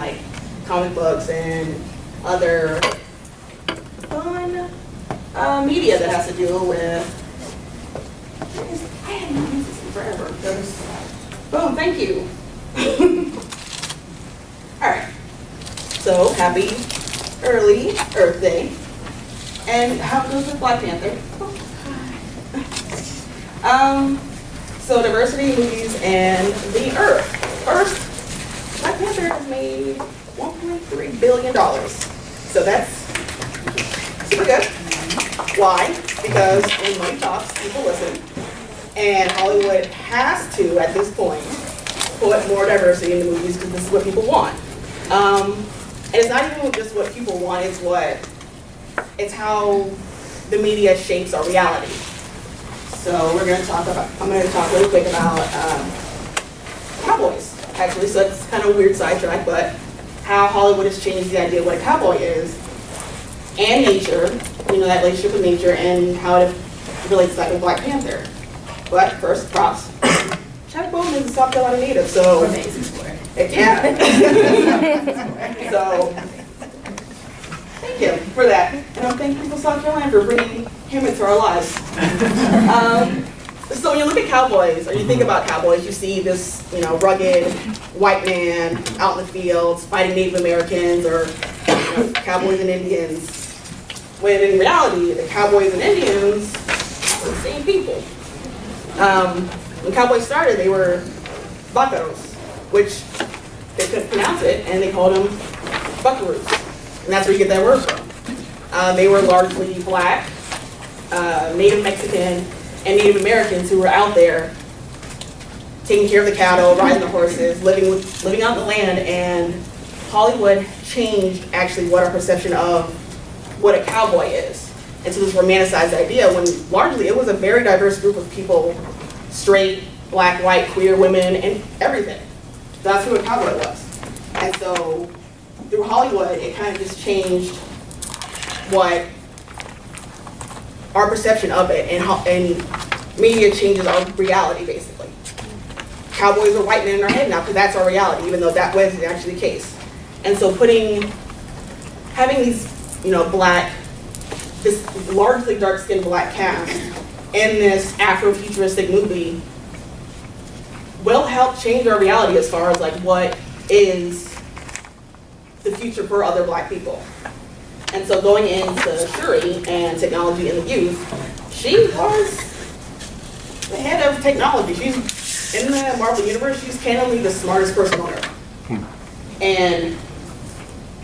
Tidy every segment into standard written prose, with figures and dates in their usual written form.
like comic books and other fun media that has to do with. I haven't used this in forever. Boom, thank you. All right. So happy early Earth Day. And how goes with Black Panther? So diversity, movies, and the Earth. First, Black Panther has made $1.3 billion. So that's super good. Why? Because when money talks, people listen. And Hollywood has to, at this point, put more diversity in the movies because this is what people want. And it's not even just what people want, it's how the media shapes our reality. So I'm going to talk really quick about cowboys, actually. So it's kind of a weird sidetrack, but how Hollywood has changed the idea of what a cowboy is, and nature, that relationship with nature, and how it relates to that with Black Panther. But first, props. Chadwick Boseman is a South Carolina native, so amazing sport. Yeah. So thank him for that, and I'm thankful for South Carolina for bringing him into our lives. So when you look at cowboys, or you think about cowboys, you see this, rugged white man out in the fields fighting Native Americans, or cowboys and Indians. When in reality, the cowboys and Indians were the same people. When cowboys started, they were vaqueros, which they couldn't pronounce it, and they called them buckaroos. And that's where you get that word from. They were largely black, Native Mexican, and Native Americans who were out there taking care of the cattle, riding the horses, living out in the land, and Hollywood changed actually what our perception of what a cowboy is. And so this romanticized idea when largely it was a very diverse group of people, straight, black, white, queer, women, and everything. That's who a cowboy was. And so through Hollywood, it kind of just changed what our perception of it, and media changes our reality, basically. Cowboys are white men in our head now, because that's our reality, even though that wasn't actually the case. And so having these, this largely dark-skinned black cast in this Afro-futuristic movie will help change our reality as far as what is the future for other black people. And so going into Shuri and technology in the youth, she was the head of technology. She's in the Marvel Universe, she's canonically the smartest person on Earth. And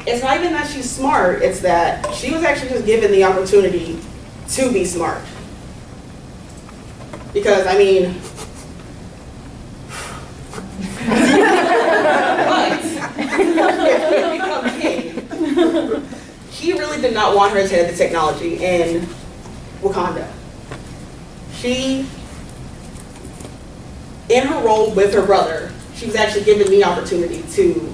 it's not even that she's smart, it's that she was actually just given the opportunity to be smart. Because, but if he become king, he really did not want her as head of the technology in Wakanda. She, in her role with her brother, she was actually given the opportunity to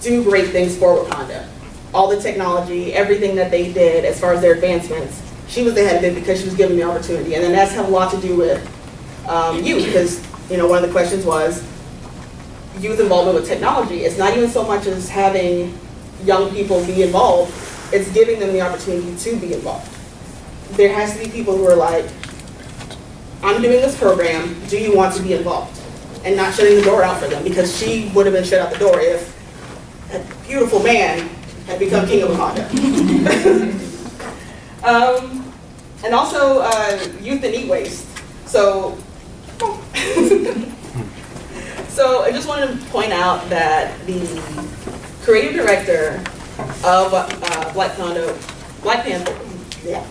do great things for Wakanda. All the technology, everything that they did as far as their advancements, she was the head of it because she was given the opportunity. And then that's had a lot to do with youth, because one of the questions was youth involvement with technology. It's not even so much as having young people be involved, it's giving them the opportunity to be involved. There has to be people who are like, I'm doing this program, do you want to be involved? And not shutting the door out for them, because she would have been shut out the door if a beautiful man had become king of Wakanda. And also youth and e-waste. So I just wanted to point out that the creative director of Black Panther, yeah.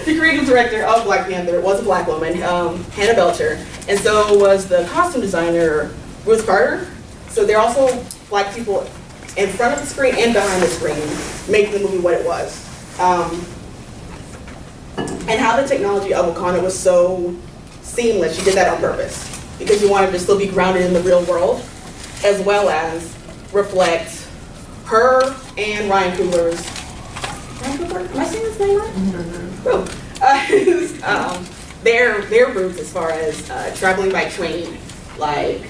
The creative director of Black Panther was a black woman, Hannah Belcher, and so was the costume designer, Ruth Carter. So they're also black people in front of the screen and behind the screen, making the movie what it was. And how the technology of Wakanda was so seamless, she did that on purpose, because you wanted to still be grounded in the real world, as well as reflect her and Ryan Coogler's, am I saying his name right? Mm-hmm. Their roots as far as traveling by train Like,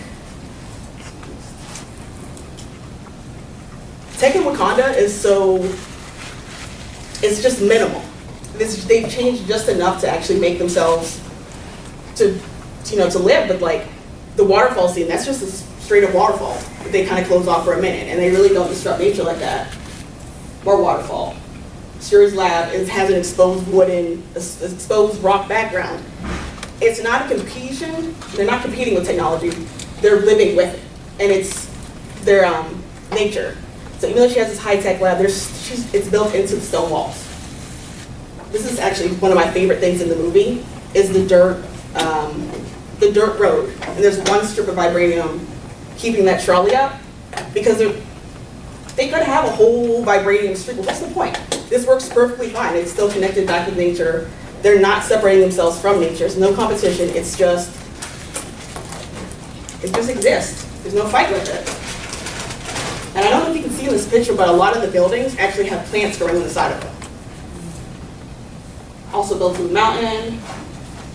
tech in Wakanda is so, it's just minimal. They've changed just enough to actually make themselves to live, but like the waterfall scene, that's just a straight up waterfall that they kind of close off for a minute, and they really don't disrupt nature like that. Or waterfall. Shuri's lab has an exposed rock background. It's not a competition. They're not competing with technology. They're living with it, and it's their nature. So even though she has this high-tech lab, it's built into the stone walls. This is actually one of my favorite things in the movie, is the dirt road. And there's one strip of vibranium keeping that trolley up, because they could have a whole vibranium street. Well, what's the point? This works perfectly fine. It's still connected back with nature. They're not separating themselves from nature. There's no competition. It just exists. There's no fight with it. And I don't know if you can see in this picture, but a lot of the buildings actually have plants growing on the side of them. Also built to the mountain.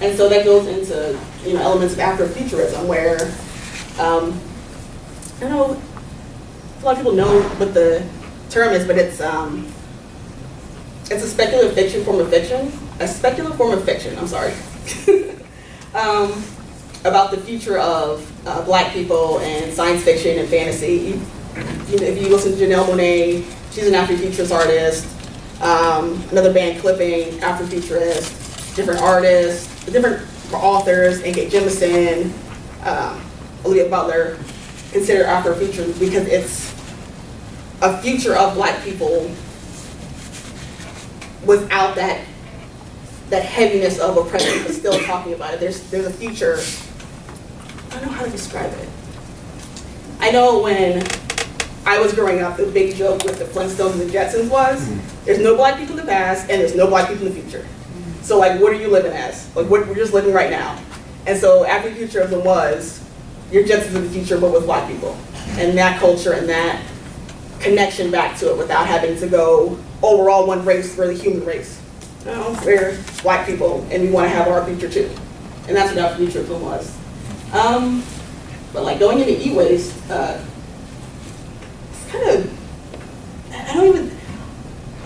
And so that goes into elements of Afrofuturism, where I don't know, a lot of people know what the term is, but it's a speculative fiction form of fiction. A speculative form of fiction, I'm sorry. About the future of Black people and science fiction and fantasy. If you listen to Janelle Monáe, she's an Afrofuturist artist. Another band, Clipping, Afrofuturist. Different artists, different authors, N.K. Jemisin, Olivia Butler, consider Afrofuturist because it's a future of Black people without that heaviness of oppression, but still talking about it. There's a future. I don't know how to describe it. I know when I was growing up, the big joke with the Flintstones and the Jetsons was, there's no Black people in the past and there's no Black people in the future. So like, what are you living as? Like, we're just living right now. And so Afrofuturism was, your Jetsons in the future, but with Black people. And that culture and that connection back to it without having to go, oh, we're all one race, we're the human race. No, we're Black people and we want to have our future too. And that's what Afrofuturism was. But like going into e-waste, it's kind of,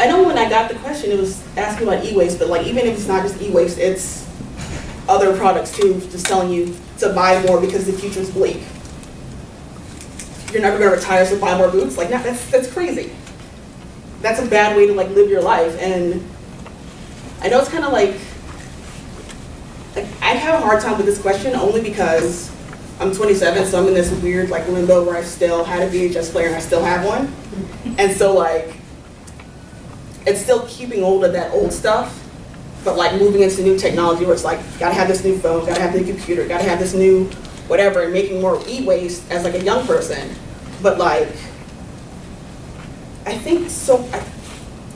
I know when I got the question, it was asking about e-waste, but like even if it's not just e-waste, it's other products too, just telling you to buy more because the future's bleak. You're never gonna retire, so buy more boots. Like, that's crazy. That's a bad way to like live your life. And I know it's kind of like I have a hard time with this question only because I'm 27, so I'm in this weird like limbo where I still had a VHS player and I still have one. And so like, it's still keeping hold of that old stuff, but like moving into new technology where it's like, gotta have this new phone, gotta have the computer, gotta have this new whatever, and making more e-waste as like a young person. But like, I think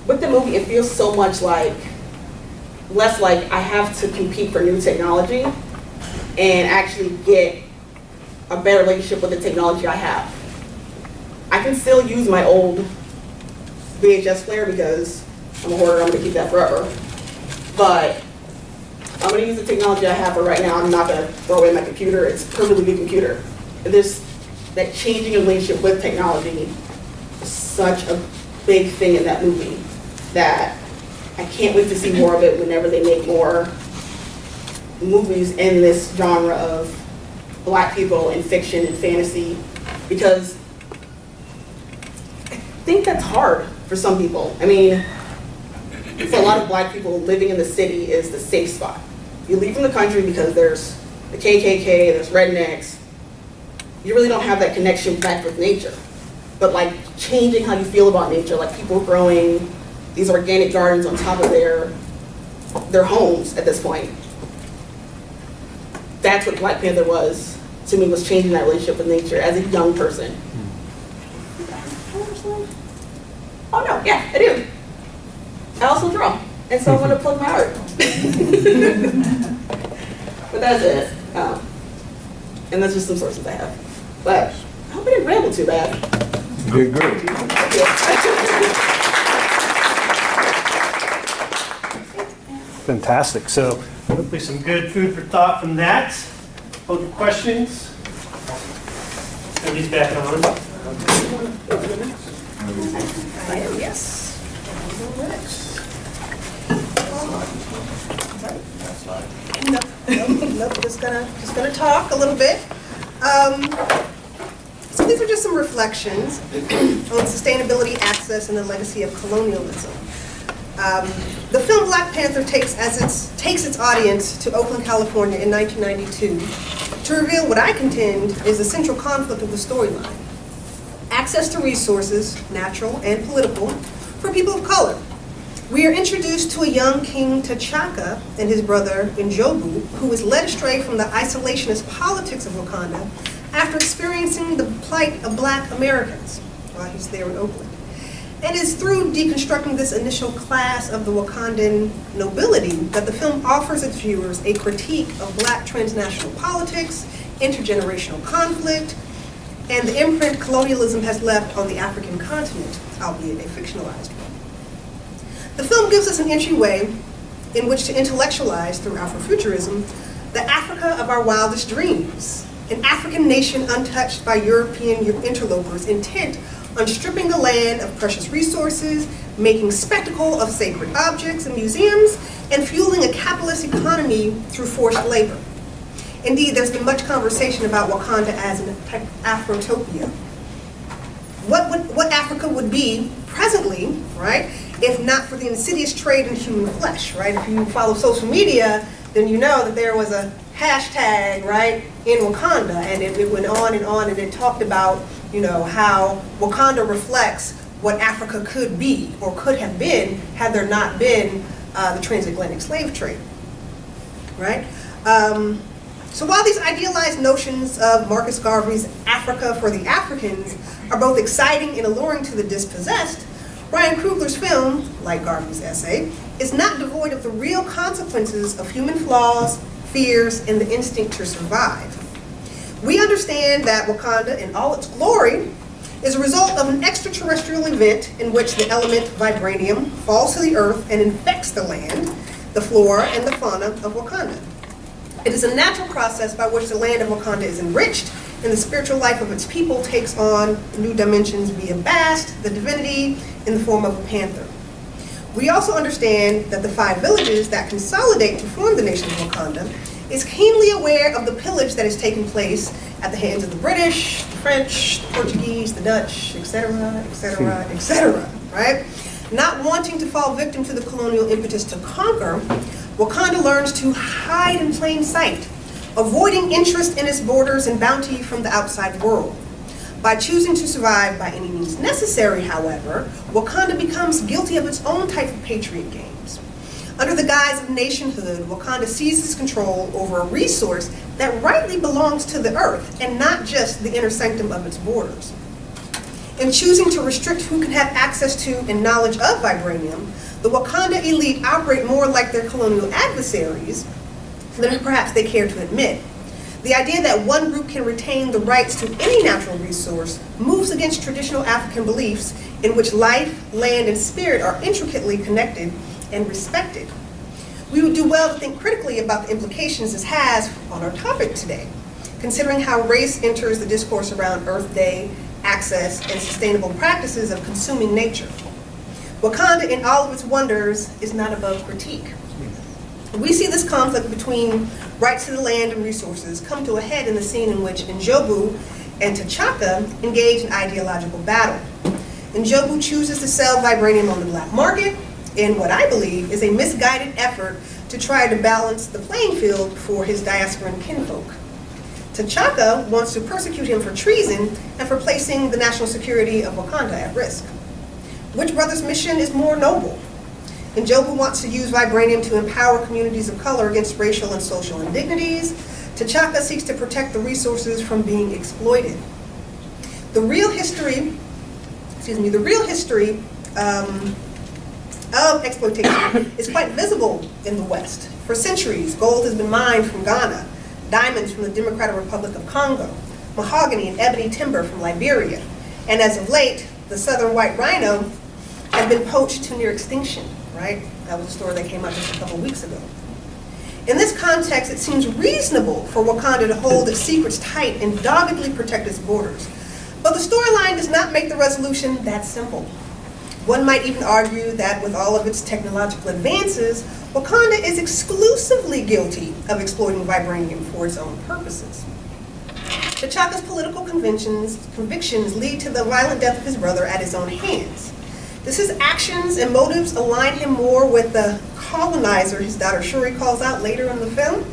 with the movie, it feels so much like, less like I have to compete for new technology and actually get a better relationship with the technology I have. I can still use my old VHS player because I'm a hoarder, I'm gonna keep that forever. But I'm gonna use the technology I have for right now. I'm not gonna throw away my computer. It's a perfectly good computer. There's that changing relationship with technology is such a big thing in that movie that I can't wait to see more of it whenever they make more movies in this genre of Black people in fiction and fantasy, because I think that's hard for some people. I mean, for a lot of Black people, living in the city is the safe spot. You leave from the country because there's the KKK, there's rednecks. You really don't have that connection back with nature. But like changing how you feel about nature, like people growing these organic gardens on top of their homes at this point. That's what Black Panther was to me, was changing that relationship with nature as a young person. Oh no, yeah, I do. I also draw, and so I'm gonna plug my art. But that's it. And that's just some sources I have. But I hope I didn't ramble too bad. You did good. Fantastic. So hopefully some good food for thought from that. Other questions? So he's back on. Yes. Nope, just gonna talk a little bit. So these are just some reflections on sustainability, access, and the legacy of colonialism. The film Black Panther takes its audience to Oakland, California in 1992 to reveal what I contend is the central conflict of the storyline. Access to resources, natural and political, for people of color. We are introduced to a young King T'Chaka and his brother Njobu, who is led astray from the isolationist politics of Wakanda after experiencing the plight of Black Americans while he's there in Oakland. And it's through deconstructing this initial class of the Wakandan nobility that the film offers its viewers a critique of Black transnational politics, intergenerational conflict, and the imprint colonialism has left on the African continent, albeit a fictionalized one. The film gives us an entryway in which to intellectualize, through Afrofuturism, the Africa of our wildest dreams, an African nation untouched by European interlopers intent on stripping the land of precious resources, making spectacle of sacred objects and museums, and fueling a capitalist economy through forced labor. Indeed, there's been much conversation about Wakanda as an Afrotopia. What Africa would be presently, right, if not for the insidious trade in human flesh, right? If you follow social media, then you know that there was a hashtag, right, in Wakanda, and it went on, and it talked about, you know, how Wakanda reflects what Africa could be or could have been had there not been the transatlantic slave trade, right? So while these idealized notions of Marcus Garvey's Africa for the Africans are both exciting and alluring to the dispossessed, Ryan Coogler's film, like Garvey's essay, is not devoid of the real consequences of human flaws, fears, and the instinct to survive. We understand that Wakanda, in all its glory, is a result of an extraterrestrial event in which the element vibranium falls to the earth and infects the land, the flora, and the fauna of Wakanda. It is a natural process by which the land of Wakanda is enriched and the spiritual life of its people takes on new dimensions via Bast, the divinity, in the form of a panther. We also understand that the 5 villages that consolidate to form the nation of Wakanda is keenly aware of the pillage that has taken place at the hands of the British, the French, the Portuguese, the Dutch, etc., etc., etc., right? Not wanting to fall victim to the colonial impetus to conquer, Wakanda learns to hide in plain sight, avoiding interest in its borders and bounty from the outside world. By choosing to survive by any means necessary, however, Wakanda becomes guilty of its own type of patriot games. Under the guise of nationhood, Wakanda seizes control over a resource that rightly belongs to the earth and not just the inner sanctum of its borders. In choosing to restrict who can have access to and knowledge of vibranium, the Wakanda elite operate more like their colonial adversaries than perhaps they care to admit. The idea that one group can retain the rights to any natural resource moves against traditional African beliefs in which life, land, and spirit are intricately connected and respected. We would do well to think critically about the implications this has on our topic today, considering how race enters the discourse around Earth Day, access, and sustainable practices of consuming nature. Wakanda, in all of its wonders, is not above critique. We see this conflict between rights to the land and resources come to a head in the scene in which Njobu and T'Chaka engage in ideological battle. Njobu chooses to sell vibranium on the black market in what I believe is a misguided effort to try to balance the playing field for his diasporan kinfolk. T'Chaka wants to persecute him for treason and for placing the national security of Wakanda at risk. Which brother's mission is more noble? Njobu wants to use vibranium to empower communities of color against racial and social indignities. T'Chaka seeks to protect the resources from being exploited. The real history of exploitation is quite visible in the West. For centuries, gold has been mined from Ghana, diamonds from the Democratic Republic of Congo, mahogany and ebony timber from Liberia, and as of late, the southern white rhino has been poached to near extinction, right? That was a story that came out just a couple weeks ago. In this context, it seems reasonable for Wakanda to hold its secrets tight and doggedly protect its borders. But the storyline does not make the resolution that simple. One might even argue that with all of its technological advances, Wakanda is exclusively guilty of exploiting vibranium for its own purposes. T'Chaka's political convictions lead to the violent death of his brother at his own hands. Does his actions and motives align him more with the colonizer his daughter Shuri calls out later in the film?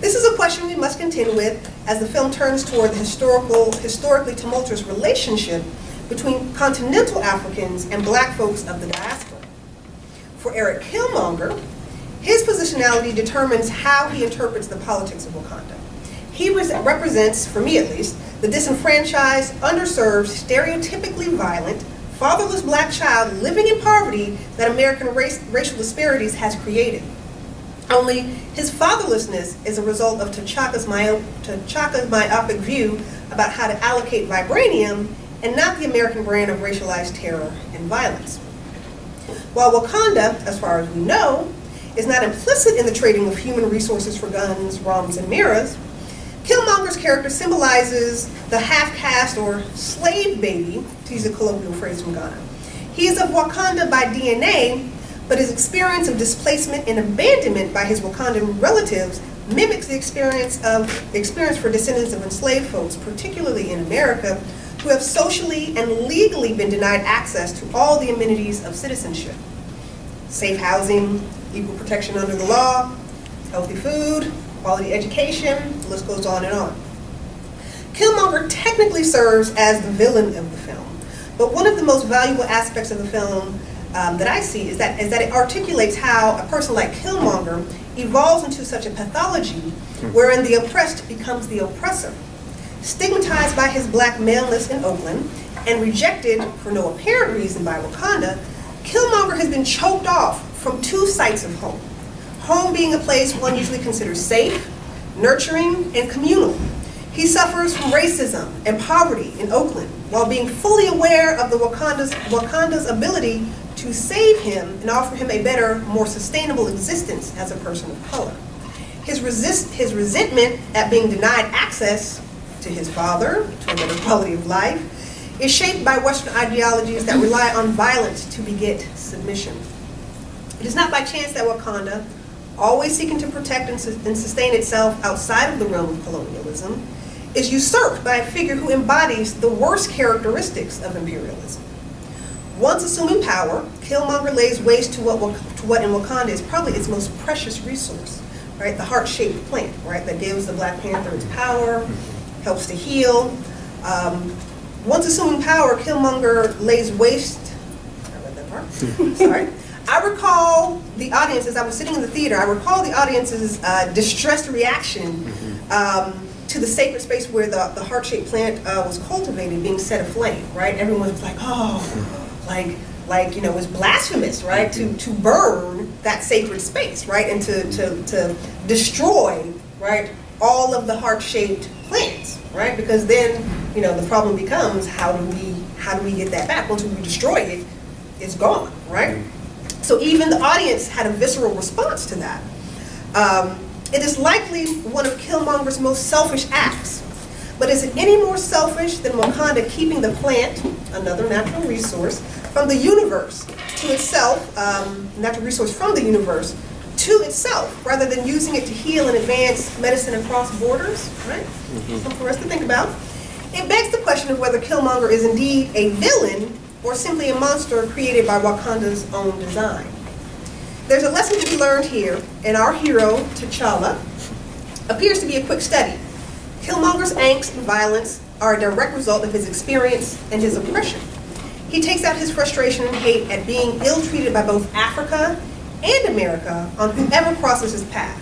This is a question we must contend with as the film turns toward the historically tumultuous relationship between continental Africans and black folks of the diaspora. For Eric Killmonger, his positionality determines how he interprets the politics of Wakanda. He represents, for me at least, the disenfranchised, underserved, stereotypically violent, fatherless black child living in poverty that American racial disparities has created. Only his fatherlessness is a result of T'Chaka's myopic view about how to allocate vibranium and not the American brand of racialized terror and violence. While Wakanda, as far as we know, is not implicit in the trading of human resources for guns, ROMs, and mirrors, Killmonger's character symbolizes the half-caste or slave baby, to use a colloquial phrase from Ghana. He is of Wakanda by DNA, but his experience of displacement and abandonment by his Wakandan relatives mimics the experience for descendants of enslaved folks, particularly in America, who have socially and legally been denied access to all the amenities of citizenship. Safe housing, equal protection under the law, healthy food, quality education, the list goes on and on. Killmonger technically serves as the villain of the film, but one of the most valuable aspects of the film that I see is that it articulates how a person like Killmonger evolves into such a pathology wherein the oppressed becomes the oppressor. Stigmatized by his black maleness in Oakland and rejected for no apparent reason by Wakanda, Killmonger has been choked off from two sites of home. Home being a place one usually considers safe, nurturing, and communal. He suffers from racism and poverty in Oakland while being fully aware of the Wakanda's ability to save him and offer him a better, more sustainable existence as a person of color. His resentment at being denied access to his father, to a better quality of life, is shaped by Western ideologies that rely on violence to beget submission. It is not by chance that Wakanda, always seeking to protect and sustain itself outside of the realm of colonialism, is usurped by a figure who embodies the worst characteristics of imperialism. Once assuming power, Killmonger lays waste to what in Wakanda is probably its most precious resource, right? The heart-shaped plant, right? That gives the Black Panther its power, helps to heal. Once assuming power, Killmonger lays waste. I read that part. Sorry. I recall the audience, as I was sitting in the theater, I recall the audience's distressed reaction to the sacred space where the heart-shaped plant was cultivated being set aflame, right? Everyone was like, oh, like you know, it was blasphemous, right? To burn that sacred space, right? And to destroy, right, all of the heart-shaped plants, right? Because then, you know, the problem becomes how do we get that back? Once we destroy it, it's gone, right? So even the audience had a visceral response to that. It is likely one of Killmonger's most selfish acts, but is it any more selfish than Wakanda keeping the plant, another natural resource, from the universe to itself, natural resource from the universe to itself, rather than using it to heal and advance medicine across borders, right? Something for us to think about. It begs the question of whether Killmonger is indeed a villain or simply a monster created by Wakanda's own design. There's a lesson to be learned here, and our hero, T'Challa, appears to be a quick study. Killmonger's angst and violence are a direct result of his experience and his oppression. He takes out his frustration and hate at being ill-treated by both Africa and America on whoever crosses his path.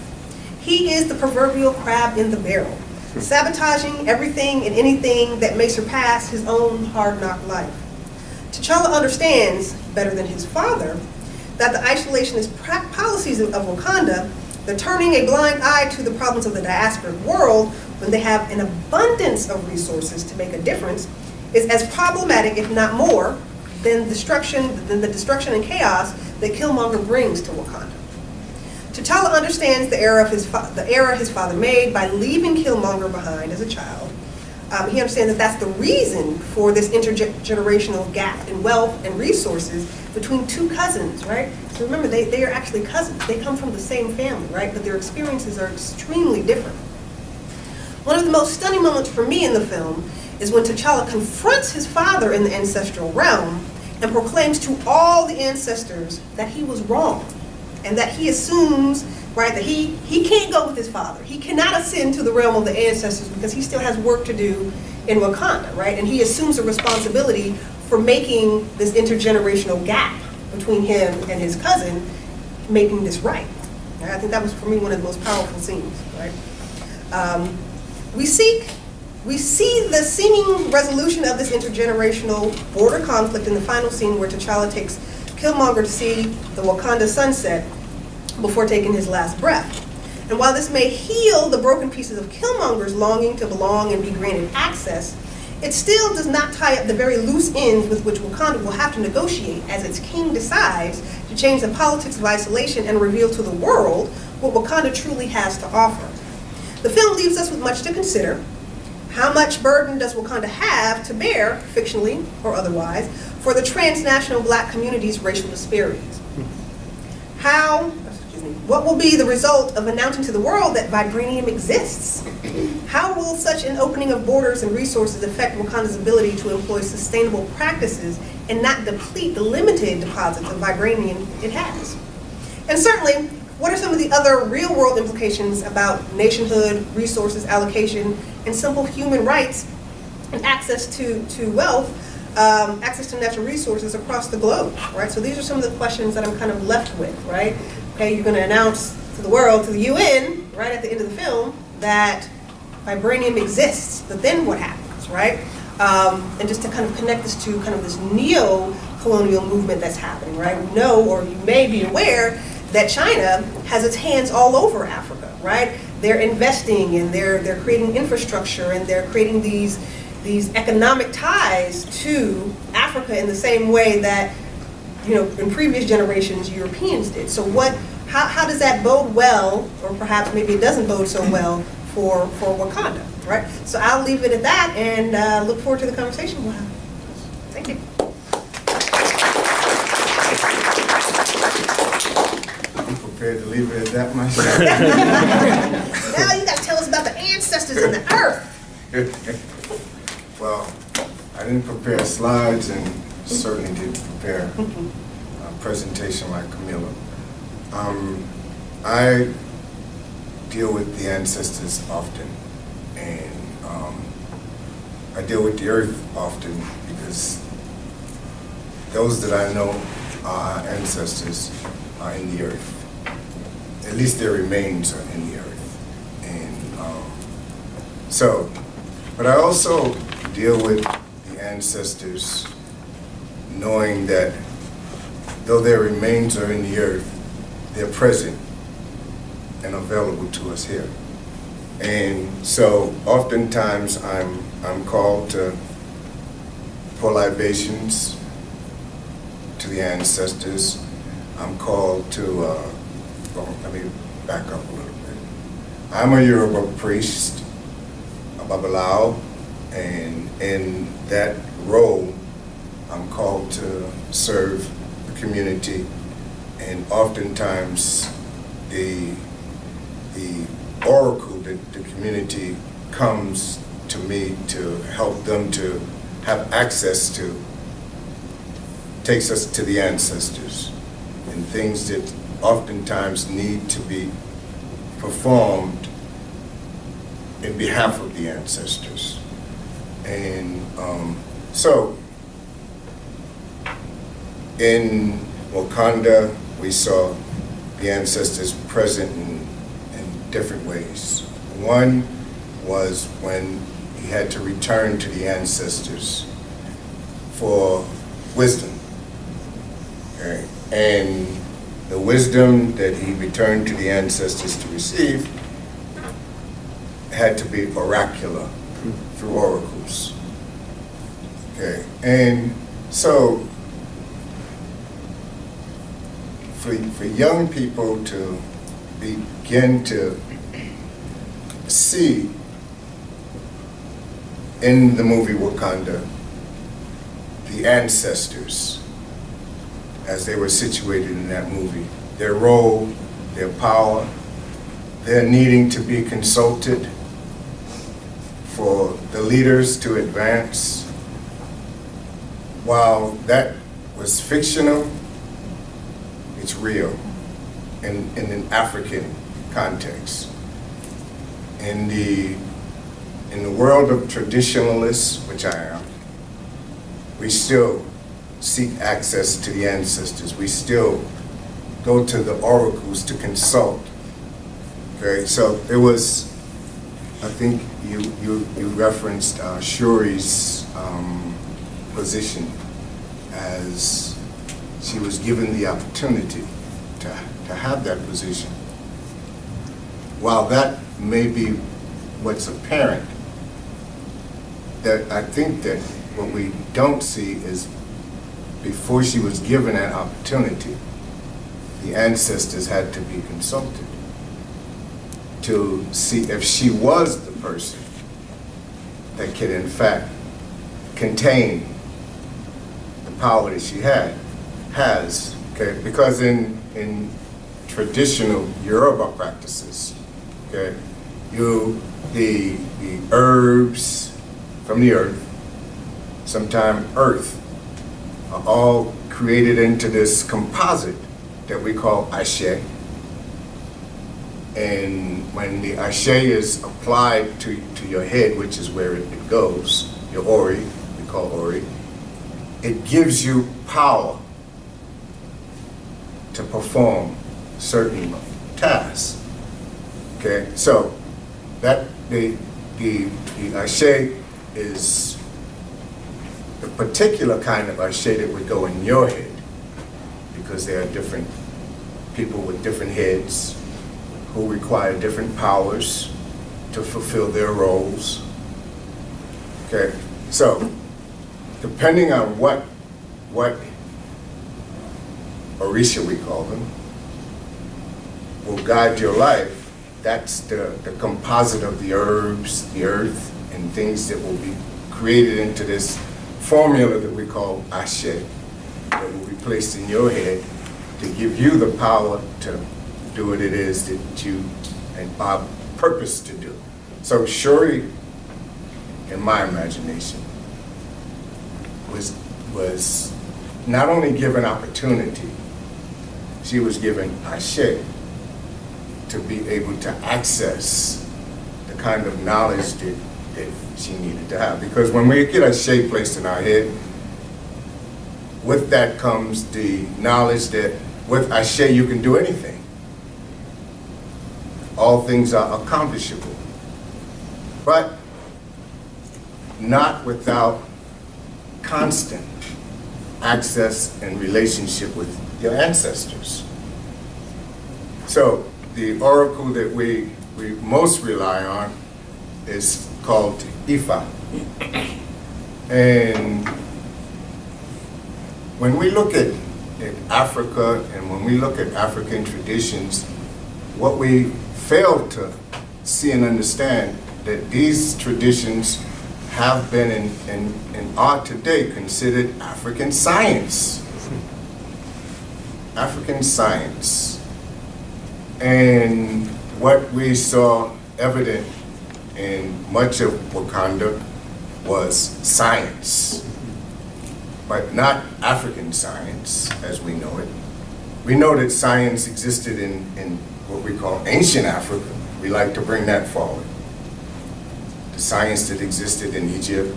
He is the proverbial crab in the barrel, sabotaging everything and anything that may surpass his own hard-knock life. T'Challa understands, better than his father, that the isolationist policies of Wakanda, the turning a blind eye to the problems of the diasporic world when they have an abundance of resources to make a difference, is as problematic, if not more, than the destruction and chaos that Killmonger brings to Wakanda. T'Challa understands the error his father made by leaving Killmonger behind as a child. He understands that that's the reason for this intergenerational gap in wealth and resources between two cousins, right? So remember, they are actually cousins. They come from the same family, right? But their experiences are extremely different. One of the most stunning moments for me in the film is when T'Challa confronts his father in the ancestral realm and proclaims to all the ancestors that he was wrong, and that he assumes, right, that he can't go with his father. He cannot ascend to the realm of the ancestors because he still has work to do in Wakanda, right? And he assumes a responsibility for making this intergenerational gap between him and his cousin, making this right. I think that was, for me, one of the most powerful scenes, right? We see the seeming resolution of this intergenerational border conflict in the final scene where T'Challa takes Killmonger to see the Wakanda sunset before taking his last breath. And while this may heal the broken pieces of Killmonger's longing to belong and be granted access, it still does not tie up the very loose ends with which Wakanda will have to negotiate as its king decides to change the politics of isolation and reveal to the world what Wakanda truly has to offer. The film leaves us with much to consider. How much burden does Wakanda have to bear, fictionally or otherwise, for the transnational Black community's racial disparities? What will be the result of announcing to the world that vibranium exists? How will such an opening of borders and resources affect Wakanda's ability to employ sustainable practices and not deplete the limited deposits of vibranium it has? And certainly, what are some of the other real-world implications about nationhood, resources allocation, and simple human rights and access to wealth, access to natural resources across the globe, right? So these are some of the questions that I'm kind of left with, right? Okay, you're going to announce to the world, to the UN, right at the end of the film, that vibranium exists, but then what happens, right? And just to kind of connect this to kind of this neo-colonial movement that's happening, right? We know, or you may be aware, that China has its hands all over Africa, right? They're investing and they're creating infrastructure and they're creating these economic ties to Africa in the same way that, you know, in previous generations Europeans did. So how does that bode well, or perhaps maybe it doesn't bode so well for Wakanda, right? So I'll leave it at that and look forward to the conversation we'll have. Thank you. I'm prepared to leave it at that myself. Now you gotta tell us about the ancestors and the earth. Well, I didn't prepare slides and certainly didn't prepare a presentation like Camilla. I deal with the ancestors often, and I deal with the earth often because those that I know are ancestors are in the earth. At least their remains are in the earth. And but I also deal with the ancestors knowing that though their remains are in the earth, they're present and available to us here. And so oftentimes I'm called to pour libations to the ancestors. I'm called to, let me back up a little bit. I'm a Yoruba priest, a Babalao, and in that role, I'm called to serve the community, and oftentimes the oracle that the community comes to me to help them to have access to takes us to the ancestors and things that oftentimes need to be performed in behalf of the ancestors. And so in Wakanda, we saw the ancestors present in different ways. One was when he had to return to the ancestors for wisdom. Okay? And the wisdom that he returned to the ancestors to receive had to be oracular, through oracles. Okay, and so for young people to begin to see in the movie Wakanda the ancestors as they were situated in that movie, their role, their power, their needing to be consulted for the leaders to advance. While that was fictional, it's real in an African context. In the world of traditionalists, which I am, we still seek access to the ancestors. We still go to the oracles to consult. Okay, so there was, I think you referenced Shuri's position as she was given the opportunity to have that position. While that may be what's apparent, that I think that what we don't see is before she was given that opportunity, the ancestors had to be consulted to see if she was the person that could in fact contain the power that she has, okay? Because in traditional Yoruba practices, okay, the herbs from the earth, sometimes earth, are all created into this composite that we call ashe. And when the ashe is applied to your head, which is where it goes, your ori, we call ori, it gives you power to perform certain tasks. Okay, so that the ashe is the particular kind of ashe that would go in your head, because there are different people with different heads who require different powers to fulfill their roles. Okay, so depending on what Orisha we call them, will guide your life, that's the composite of the herbs, the earth, and things that will be created into this formula that we call ashe, that will be placed in your head to give you the power to do what it is that you and Bob purpose to do. So Shuri, in my imagination, was not only given opportunity, she was given ashe to be able to access the kind of knowledge that she needed to have. Because when we get ashe placed in our head, with that comes the knowledge that with ashe you can do anything. All things are accomplishable, but not without constant access and relationship with your ancestors. So the oracle that we most rely on is called Ifa. And when we look at Africa and when we look at African traditions, what we fail to see and understand that these traditions have been and are today considered African science. African science. And what we saw evident in much of Wakanda was science, but not African science as we know it. We know that science existed in what we call ancient Africa. We like to bring that forward. The science that existed in Egypt,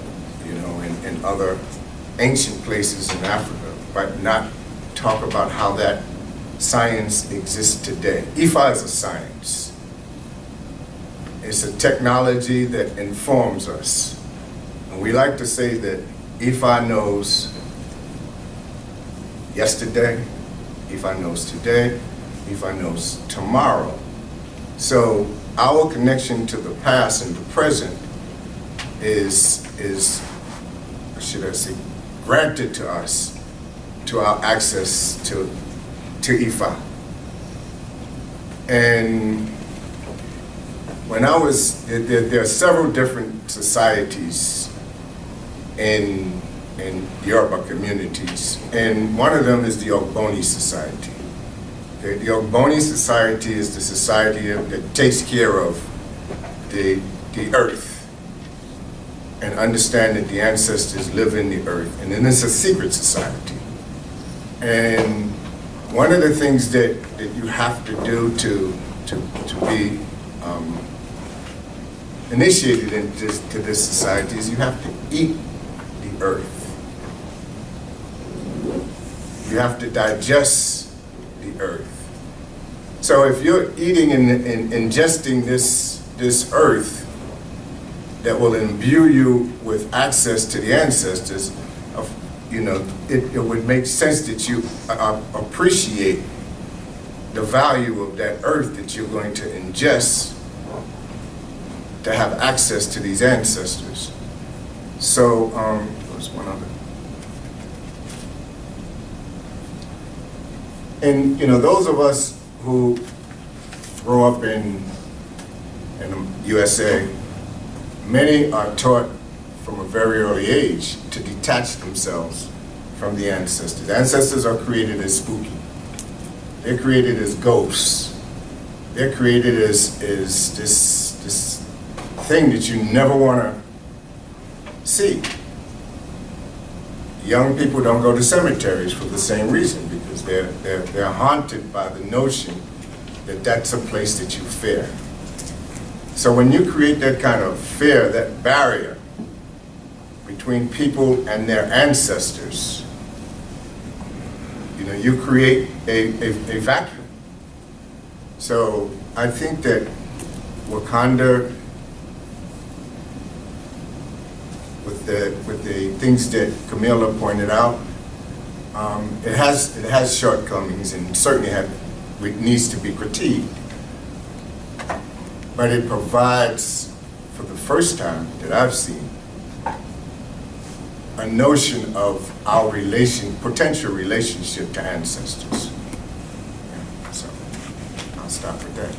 and other ancient places in Africa, but not talk about how that science exists today. Ifa is a science. It's a technology that informs us. And we like to say that Ifa knows yesterday, Ifa knows today, Ifa knows tomorrow. So our connection to the past and the present is should I say, granted to us, to our access to Ifa. And when I was, there are several different societies in Yoruba communities, and one of them is the Ogboni Society. The Ogboni Society is the society that takes care of the earth and understand that the ancestors live in the earth. And then it's a secret society. And one of the things that you have to do to be initiated into this society is you have to eat the earth. You have to digest the earth. So if you're eating and ingesting this earth that will imbue you with access to the ancestors, it would make sense that you appreciate the value of that earth that you're going to ingest to have access to these ancestors. So, there's one other. And, those of us who grow up in the USA, many are taught from a very early age to detach themselves from the ancestors. The ancestors are created as spooky. They're created as ghosts. They're created as this thing that you never want to see. Young people don't go to cemeteries for the same reason, because they're haunted by the notion that that's a place that you fear. So when you create that kind of fear, that barrier between people and their ancestors, you create a vacuum. So I think that Wakanda, with the things that Camilla pointed out, it has shortcomings and certainly needs to be critiqued. But it provides, for the first time that I've seen, a notion of our potential relationship to ancestors. So I'll stop with that.